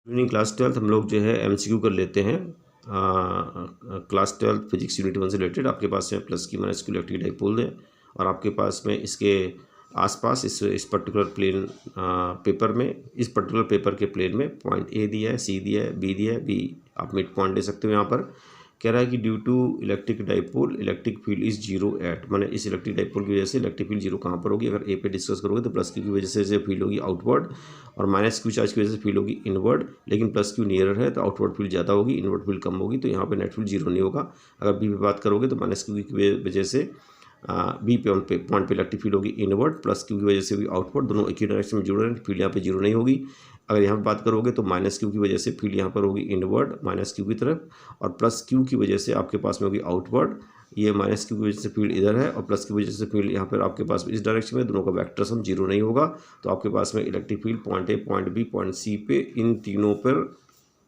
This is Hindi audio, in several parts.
ड्यूरिंग क्लास 12 हम लोग जो है एमसीक्यू कर लेते हैं। क्लास 12 फिजिक्स यूनिट 1 से रिलेटेड आपके पास में प्लस की माइनस की इलेक्ट्रिक डाइपोल है और आपके पास में इसके आसपास इस पर्टिकुलर प्लेन पेपर में इस पर्टिकुलर पेपर के प्लेन में पॉइंट ए दिया है, सी दिया है, बी दिया है। बी आप मिड पॉइंट ले सकते हो। यहाँ पर कह रहा है कि due to electric dipole electric field is zero at, माने इस इलेक्ट्रिक डाइपोल की वजह से इलेक्ट्रिक फील्ड जीरो कहाँ पर होगी। अगर ए पे डिस्कस करोगे तो प्लस क्यू की वजह से फील्ड होगी आउटवर्ड और माइनस क्यू चार्ज की वजह से फील्ड होगी इनवर्ड। लेकिन प्लस क्यू नियरर है तो आउटवर्ड फील्ड ज़्यादा होगी, इनवर्ड फील्ड कम होगी, तो यहाँ पे नेट फील्ड जीरो नहीं होगा। अगर बी पे बात करोगे तो माइनस क्यू की वजह से बी पॉइंट पे इलेक्ट्रिक फील्ड होगी इनवर्ड, प्लस क्यू की वजह से भी आउटवर्ड, दोनों एक ही डायरेक्शन में जुड़ रहे हैं, फील्ड यहाँ पे जीरो नहीं होगी। अगर यहाँ पर बात करोगे तो माइनस क्यू की वजह से फील्ड यहाँ पर होगी इनवर्ड माइनस क्यू की तरफ, और प्लस क्यू की वजह से आपके पास में होगी आउटवर्ड। ये माइनस क्यू की वजह से फील्ड इधर है और प्लस की वजह से फील्ड यहाँ पर आपके पास इस डायरेक्शन में, दोनों का वेक्टर सम जीरो नहीं होगा। तो आपके पास में electric field point A, point B, point C पे इन तीनों पर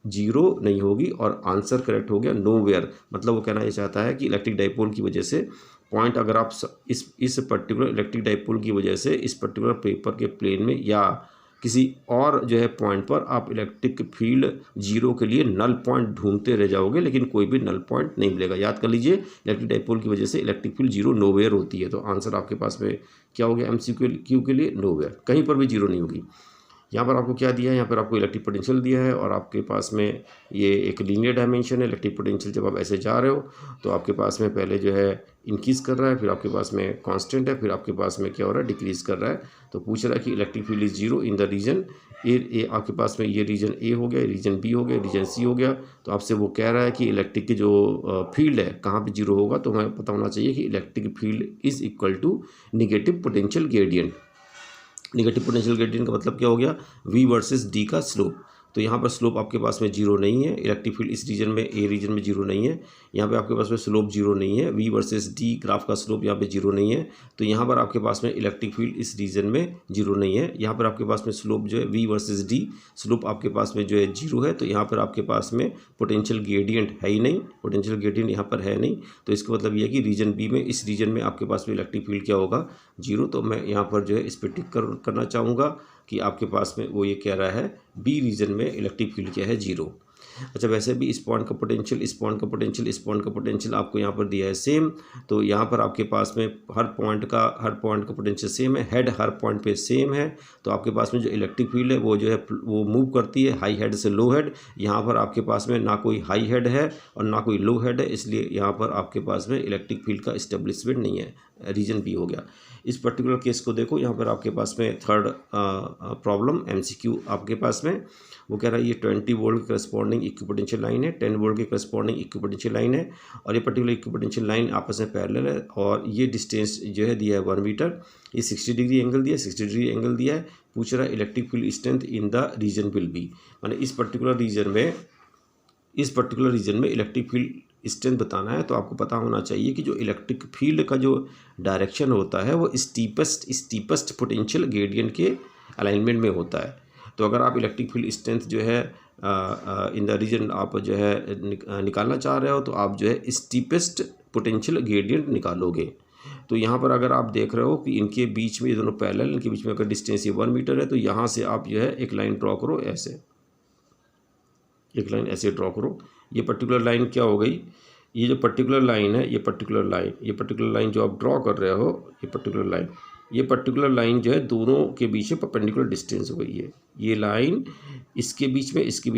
जीरो नहीं होगी और आंसर करेक्ट हो गया नोवेयर। मतलब वो कहना ये चाहता है कि इलेक्ट्रिक डाइपोल की वजह से पॉइंट, अगर आप इस पर्टिकुलर इलेक्ट्रिक डाइपोल की वजह से इस पर्टिकुलर पेपर के प्लेन में या किसी और जो है पॉइंट पर आप इलेक्ट्रिक फील्ड जीरो के लिए नल पॉइंट ढूंढते रह जाओगे, लेकिन कोई भी नल पॉइंट नहीं मिलेगा। याद कर लीजिए, इलेक्ट्रिक डाइपोल की वजह से इलेक्ट्रिक फील्ड जीरो नोवेयर होती है। तो आंसर आपके पास में क्या हो गया एमसीक्यू के लिए नोवेयर, कहीं पर भी जीरो नहीं होगी। यहाँ पर आपको क्या दिया है, यहाँ पर आपको इलेक्ट्रिक पोटेंशियल दिया है और आपके पास में ये एक लीनियर डायमेंशन है। इलेक्ट्रिक पोटेंशियल जब आप ऐसे जा रहे हो तो आपके पास में पहले जो है इंक्रीज कर रहा है, फिर आपके पास में कांस्टेंट है, फिर आपके पास में क्या हो रहा है डिक्रीज कर रहा है। तो पूछ रहा है कि electric field is zero in the region A. आपके पास में ये रीजन ए हो गया, रीजन बी हो गया, रीजन सी हो गया। तो आपसे वो कह रहा है कि इलेक्ट्रिक की जो फील्ड है कहाँ पे जीरो होगा, तो हमें पता होना चाहिए कि electric field is equal to negative potential gradient. Negative potential gradient का मतलब क्या हो गया, v वर्सेस d का स्लोप। तो यहाँ पर स्लोप आपके पास में जीरो नहीं है, इलेक्ट्रिक फील्ड इस रीजन में ए रीजन में जीरो नहीं है। यहाँ पे आपके पास में स्लोप जीरो नहीं है, v वर्सेस d ग्राफ का स्लोप यहाँ पे जीरो नहीं है। तो यहाँ पर आपके पास में इलेक्ट्रिक फील्ड इस रीजन में जीरो नहीं है। यहाँ पर आपके पास में स्लोप जो है v वर्सेस d स्लोप आपके पास में जो है जीरो है। तो यहाँ पर आपके पास में पोटेंशियल ग्रेडियंट है ही नहीं, पोटेंशियल ग्रेडियंट यहाँ पर है नहीं। तो इसका मतलब ये है कि रीजन बी में, इस रीजन में आपके पास में इलेक्ट्रिक फील्ड क्या होगा, जीरो। तो मैं यहाँ पर जो है इस पर टिक करना चाहूँगा कि आपके पास में वो ये कह रहा है बी रीजन में इलेक्ट्रिक फील्ड क्या है, जीरो। अच्छा, वैसे भी इस पॉइंट का पोटेंशियल, इस पॉइंट का पोटेंशियल, इस पॉइंट का पोटेंशियल आपको यहाँ पर दिया है सेम। तो यहाँ पर आपके पास में हर पॉइंट का पोटेंशियल सेम है, हेड हर पॉइंट पे सेम है। तो आपके पास में जो इलेक्ट्रिक फील्ड है वो जो है वो मूव करती है हाई हेड से लो हेड। यहाँ पर आपके पास में ना कोई हाई हेड है और ना कोई लो हेड है, इसलिए यहाँ पर आपके पास में इलेक्ट्रिक फील्ड का इस्टेब्लिशमेंट नहीं है, रीजन बी हो गया। इस पर्टिकुलर केस को देखो, यहाँ पर आपके पास में थर्ड प्रॉब्लम एमसीक्यू आपके पास में वो कह रहा है ये 20 वोल्ट के करस्पॉन्डिंग इक्विपोटेंशियल लाइन है, 10 वोल्ट के करस्पॉन्डिंग इक्विपोटेंशियल लाइन है और ये पर्टिकुलर इक्विपोटेंशियल लाइन आपस में पैरेलल है और ये डिस्टेंस जो है दिया है 1 मीटर। ये 60 डिग्री एंगल दिया है, 60 डिग्री एंगल दिया है। पूछ रहा है electric field strength in the region will be, माने इस पर्टिकुलर रीजन में इलेक्ट्रिक फील्ड स्ट्रेंथ बताना है। तो आपको पता होना चाहिए कि जो इलेक्ट्रिक फील्ड का जो डायरेक्शन होता है वो स्टीपेस्ट पोटेंशियल ग्रेडियंट के अलाइनमेंट में होता है। तो अगर आप इलेक्ट्रिक फील्ड स्ट्रेंथ जो है इन द रीजन आप जो है निकालना चाह रहे हो तो आप जो है स्टीपेस्ट पोटेंशियल ग्रेडियंट निकालोगे। तो यहाँ पर अगर आप देख रहे हो कि इनके बीच में ये दोनों पैरेलल, इनके बीच में अगर डिस्टेंस ये 1 मीटर है तो यहाँ से आप जो है एक लाइन ड्रॉ करो, ऐसे एक लाइन ऐसे ड्रॉ करो। ये पर्टिकुलर लाइन क्या हो गई, ये जो पर्टिकुलर लाइन है, ये पर्टिकुलर लाइन जो आप ड्रॉ कर रहे हो, ये पर्टिकुलर लाइन जो है दोनों के बीच में परपेंडिकुलर डिस्टेंस हो गई है। ये लाइन इसके बीच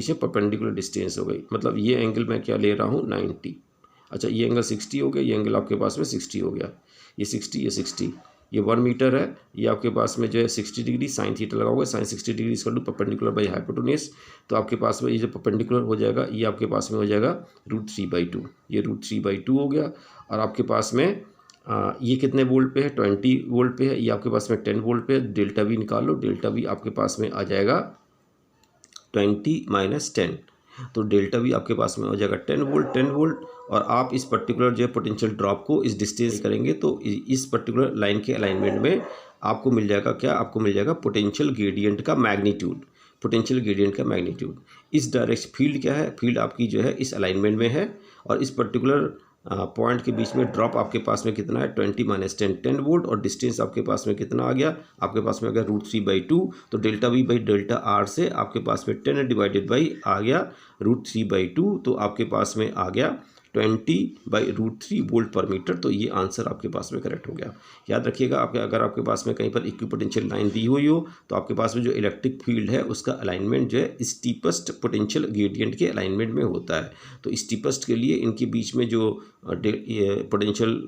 में परपेंडिकुलर डिस्टेंस हो गई, मतलब ये एंगल मैं क्या ले रहा हूँ 90। अच्छा, ये एंगल 60 हो गया, ये एंगल आपके पास में 60 हो गया, ये 60, ये 1 मीटर है। ये आपके पास में जो है 60 डिग्री साइन थीटा लगाओगे, साइन 60 डिग्री इसका परपेंडिकुलर बाई हाइपोटेन्यूज। तो आपके पास में ये जो परपेंडिकुलर हो जाएगा ये आपके पास में हो जाएगा √3/2, ये √3/2 हो गया। और आपके पास में ये कितने वोल्ट पे है, 20 वोल्ट पे है, ये आपके पास में 10 वोल्ट पे है। डेल्टा वी निकाल लो, डेल्टा वी आपके पास में आ जाएगा 20 - 10। तो डेल्टा वी आपके पास में हो जाएगा 10 वोल्ट। और आप इस पर्टिकुलर जो है पोटेंशियल ड्रॉप को इस डिस्टेंस करेंगे तो इस पर्टिकुलर लाइन के अलाइनमेंट में आपको मिल जाएगा क्या, आपको मिल जाएगा पोटेंशियल ग्रेडियंट का मैग्नीट्यूड। इस डायरेक्शन फील्ड क्या है, फील्ड आपकी जो है इस अलाइनमेंट में है और इस पर्टिकुलर पॉइंट के बीच में ड्रॉप आपके पास में कितना है 20 - 10 10 वोल्ट, और डिस्टेंस आपके पास में कितना आ गया, आपके पास में आ गया √3/2। तो delta V by delta R से आपके पास में 10 डिवाइडेड बाई आ गया √3/2, तो आपके पास में आ गया 20/√3 वोल्ट पर मीटर। तो ये आंसर आपके पास में करेक्ट हो गया। याद रखिएगा, अगर आपके पास में कहीं पर इक्विपोटेंशियल लाइन दी हुई हो तो आपके पास में जो इलेक्ट्रिक फील्ड है उसका अलाइनमेंट जो है स्टीपेस्ट पोटेंशियल ग्रेडियंट के अलाइनमेंट में होता है। तो स्टीपेस्ट के लिए इनके बीच में जो पोटेंशियल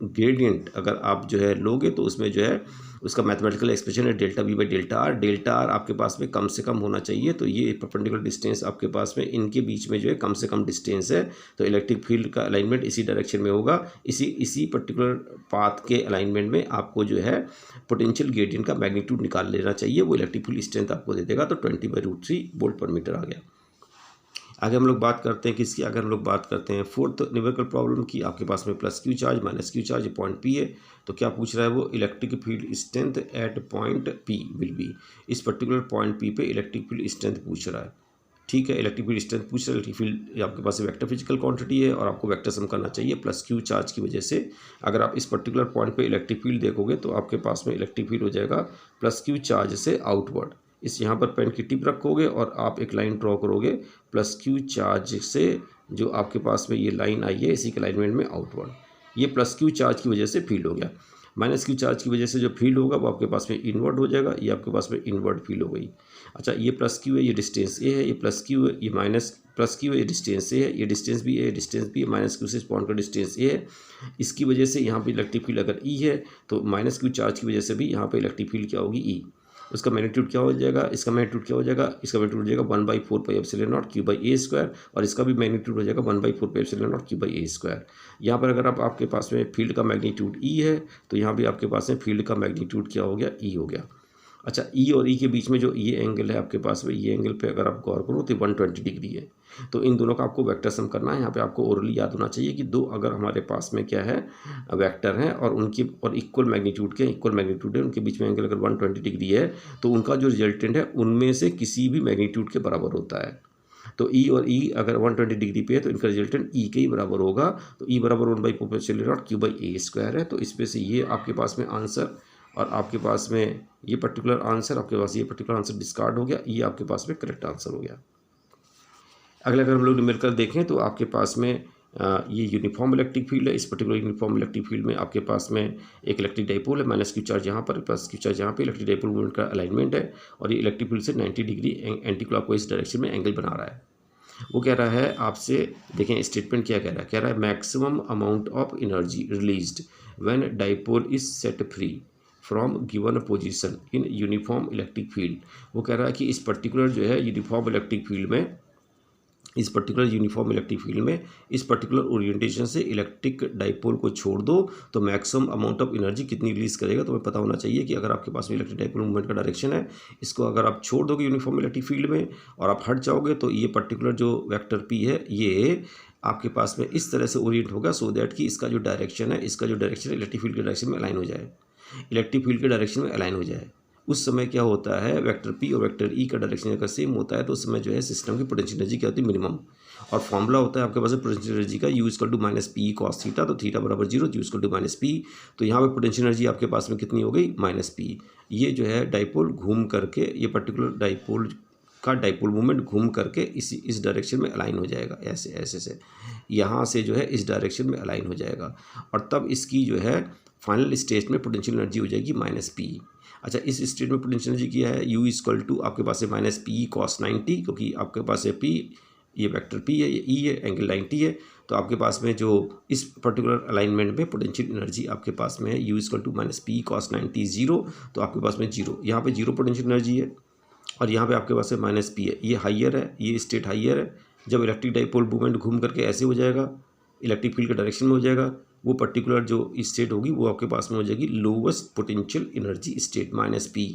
ग्रेडियंट अगर आप जो है लोगे तो उसमें जो है उसका मैथमेटिकल एक्सप्रेशन है delta V by delta R। Delta R आपके पास में कम से कम होना चाहिए, तो ये परपेंडिकुलर डिस्टेंस आपके पास में इनके बीच में जो है कम से कम डिस्टेंस है। तो इलेक्ट्रिक फील्ड का अलाइनमेंट इसी डायरेक्शन में होगा। इसी पर्टिकुलर पाथ के अलाइनमेंट में आपको जो है पोटेंशियल ग्रेडियंट का मैग्नीट्यूड निकाल लेना चाहिए, वो इलेक्ट्रिक फील्ड स्ट्रेंथ आपको दे देगा। तो 20/√3 वोल्ट पर मीटर आ गया। आगे हम लोग बात करते हैं किसकी, अगर हम लोग बात करते हैं फोर्थ न्यूमेरिकल प्रॉब्लम की, आपके पास में plus Q charge minus Q charge point P है। तो क्या पूछ रहा है वो, electric field strength eight point P will be. इस पर्टिकुलर पॉइंट P पे इलेक्ट्रिक फील्ड स्ट्रेंथ पूछ रहा है। ठीक है, इलेक्ट्रिक फील्ड स्ट्रेंथ पूछ रहा है। इलेक्ट्रिक फील्ड आपके पास वेक्टर फिजिकल क्वांटिटी है और आपको वेक्टर सम करना चाहिए प्लस क्यू चार्ज की वजह से। अगर आप इस पर्टिकुलर पॉइंट पे इलेक्ट्रिक फील्ड देखोगे तो आपके पास में इलेक्ट्रिक फील्ड हो जाएगा प्लस क्यू चार्ज से आउटवर्ड। इस यहाँ पर पेन की टिप रखोगे और आप एक लाइन ड्रॉ करोगे प्लस क्यू चार्ज से, जो आपके पास में ये लाइन आई है इसी के अलाइनमेंट में आउटवर्ड। ये प्लस क्यू चार्ज की वजह से फील्ड हो गया। माइनस क्यू चार्ज की वजह से जो फील्ड होगा वो आपके पास में इनवर्ड हो जाएगा, ये आपके पास में इनवर्ड फील्ड हो गई। अच्छा, ये प्लस क्यू है, ये डिस्टेंस ए है, ये प्लस क्यू है, ये माइनस प्लस क्यू है, ये डिस्टेंस ए है, ये डिस्टेंस भी है, डिस्टेंस भी है, माइनस क्यू से इस पॉइंट का डिस्टेंस ए है। इसकी वजह से यहाँ पे इलेक्ट्रिक फील्ड अगर ई है तो माइनस क्यू चार्ज की वजह से भी यहाँ पे इलेक्ट्रिक फील्ड क्या होगी, ई। उसका मैग्नीट्यूड क्या हो जाएगा, इसका मैग्नीट्यूड क्या हो जाएगा, इसका मैग्नीट्यूड हो जाएगा 1/4πε0 q/a², और इसका भी मैग्नीट्यूड हो जाएगा 1/4πε0 q/a²। यहाँ पर अगर आपके पास में फील्ड का मैग्नीट्यूड ई है तो यहाँ भी आपके पास में फील्ड का मैग्नीट्यूड क्या हो गया, ई हो गया। अच्छा, ई और ई के बीच में जो ये एंगल है आपके पास में, ये एंगल पे अगर आप गौर करो तो 120 डिग्री है। तो इन दोनों का आपको वेक्टर सम करना है। यहाँ पे आपको ओरली याद होना चाहिए कि दो अगर हमारे पास में क्या है वेक्टर हैं और उनकी और इक्वल मैग्नीट्यूड है, उनके बीच में एंगल अगर 120 डिग्री है तो उनका जो रिजल्टेंट है उनमें से किसी भी मैग्नीट्यूड के बराबर होता है। तो ई और ई अगर 120 डिग्री पे है तो इनका रिजल्टेंट ई के ही बराबर होगा। तो ई बराबर 1/4πε0 q/a² है। तो इस पे से ये आपके पास में आंसर, और आपके पास में ये पर्टिकुलर आंसर, आपके पास ये पर्टिकुलर आंसर डिस्कार्ड हो गया, ये आपके पास में करेक्ट आंसर हो गया। अगला अगर हम लोग न्यूमेरिकल देखें तो आपके पास में ये यूनिफॉर्म इलेक्ट्रिक फील्ड है। इस पर्टिकुलर यूनिफॉर्म इलेक्ट्रिक फील्ड में आपके पास में एक इलेक्ट्रिक डाइपोल है, माइनस क्यू चार्ज यहाँ पर, प्लस क्यू चार्ज यहाँ पे, इलेक्ट्रिक डाइपोल मूवमेंट का अलाइनमेंट है, और ये इलेक्ट्रिक फील्ड से 90 डिग्री एंटी क्लॉकवाइज डायरेक्शन में एंगल बना रहा है। वो कह रहा है आपसे, देखें स्टेटमेंट क्या कह रहा है maximum amount of energy released when dipole is set free from given position in uniform electric field. वो कह रहा है कि इस पर्टिकुलर जो है यूनिफॉर्म इलेक्ट्रिक फील्ड में, इस पर्टिकुलर ओरिएंटेशन से इलेक्ट्रिक डाइपोल को छोड़ दो तो मैक्सिमम अमाउंट ऑफ एनर्जी कितनी रिलीज करेगा। तो हमें पता होना चाहिए कि अगर आपके पास में इलेक्ट्रिक डाइपोल मूवमेंट का डायरेक्शन है, इसको अगर आप छोड़ दोगे यूनिफॉर्म इलेक्ट्रिक फील्ड में और आप हट जाओगे तो ये पर्टिकुलर जो वेक्टर पी है ये आपके पास में इस तरह से ओरिएंट होगा सो दैट कि इसका जो डायरेक्शन है इलेक्ट्रिक फील्ड के डायरेक्शन में अलाइन हो जाए। उस समय क्या होता है, वेक्टर पी और वेक्टर ई का डायरेक्शन अगर सेम होता है तो उस समय जो है सिस्टम की पोटेंशियल एनर्जी क्या होती है, मिनिमम। और फॉर्मूला होता है आपके पास पोटेंशियल एनर्जी का U = -P cos थीटा, तो थीटा बराबर 0, U = -P। तो यहाँ पे पोटेंशियल एनर्जी आपके पास में कितनी हो गई, -P। ये जो है डाइपोल घूम करके, ये पर्टिकुलर डाइपोल का डाइपोल मूवमेंट घूम करके इस डायरेक्शन में अलाइन हो जाएगा, ऐसे से यहाँ से जो है इस डायरेक्शन में अलाइन हो जाएगा, और तब इसकी जो है फाइनल स्टेज में पोटेंशियल एनर्जी हो जाएगी -P। अच्छा, इस स्टेट में पोटेंशियल एनर्जी क्या है, U = आपके पास है -P cos 90, क्योंकि आपके पास है P, ये वेक्टर P है, ये E है, एंगल 90 है। तो आपके पास में जो इस पर्टिकुलर अलाइनमेंट में पोटेंशियल एनर्जी आपके पास में है U = -P cos 90 0, तो आपके पास में 0, यहाँ पे 0 पोटेंशियल एनर्जी है, और यहाँ पे आपके पास है -P है, ये हाइयर है, ये स्टेट हाइयर है। जब इलेक्ट्रिक डाइपोल मूवमेंट घूम करके ऐसे हो जाएगा, इलेक्ट्रिक फील्ड के डायरेक्शन में हो जाएगा, वो पर्टिकुलर जो स्टेट होगी वो आपके पास में हो जाएगी lowest potential energy state -P।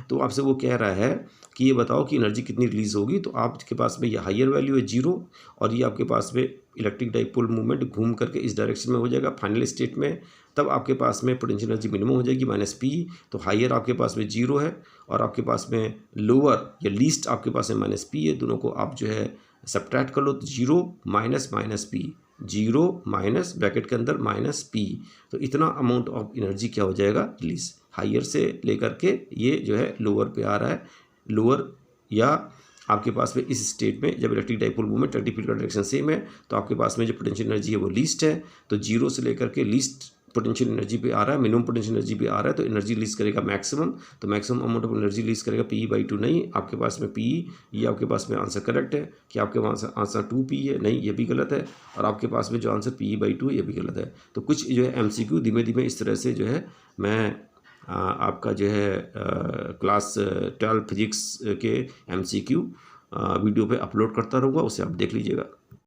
तो आपसे वो कह रहा है कि ये बताओ कि एनर्जी कितनी रिलीज होगी। तो आपके पास में ये हाइयर वैल्यू है 0, और ये आपके पास में इलेक्ट्रिक डाइपोल मूवमेंट घूम करके इस डायरेक्शन में हो जाएगा फाइनल स्टेट में, तब आपके पास में पोटेंशियल एनर्जी मिनिमम हो जाएगी -P। तो हाइयर आपके पास में 0 है और आपके पास में लोअर या लीस्ट आपके पास में -P है। दोनों को आप जो है सब्ट्रैक्ट कर लो तो 0 - -P, जीरो माइनस ब्रैकेट के अंदर माइनस पी, तो इतना अमाउंट ऑफ एनर्जी क्या हो जाएगा रिलीज। हाइयर से लेकर के ये जो है लोअर पे आ रहा है, लोअर या आपके पास में इस स्टेट में जब electric dipole movement electric field का डायरेक्शन सेम है तो आपके पास में जो पोटेंशियल एनर्जी है वो लीस्ट है, तो जीरो से लेकर के लीस्ट पोटेंशियल एनर्जी पे आ रहा है, मिनिमम पोटेंशियल एनर्जी पे आ रहा है, तो एनर्जी रिलीज करेगा मैक्सिमम, तो maximum amount of energy release करेगा Pe/2 नहीं, आपके पास में Pe, ये आपके पास में आंसर करेक्ट है कि आपके पास आंसर 2P है, नहीं ये भी गलत है, और आपके पास में जो आंसर Pe/2 है ये भी गलत है। तो कुछ जो है MCQ धीमे धीमे इस तरह से जो है मैं आपका जो है क्लास 12 फिजिक्स के MCQ वीडियो पे अपलोड करता रहूँगा, उसे आप देख लीजिएगा।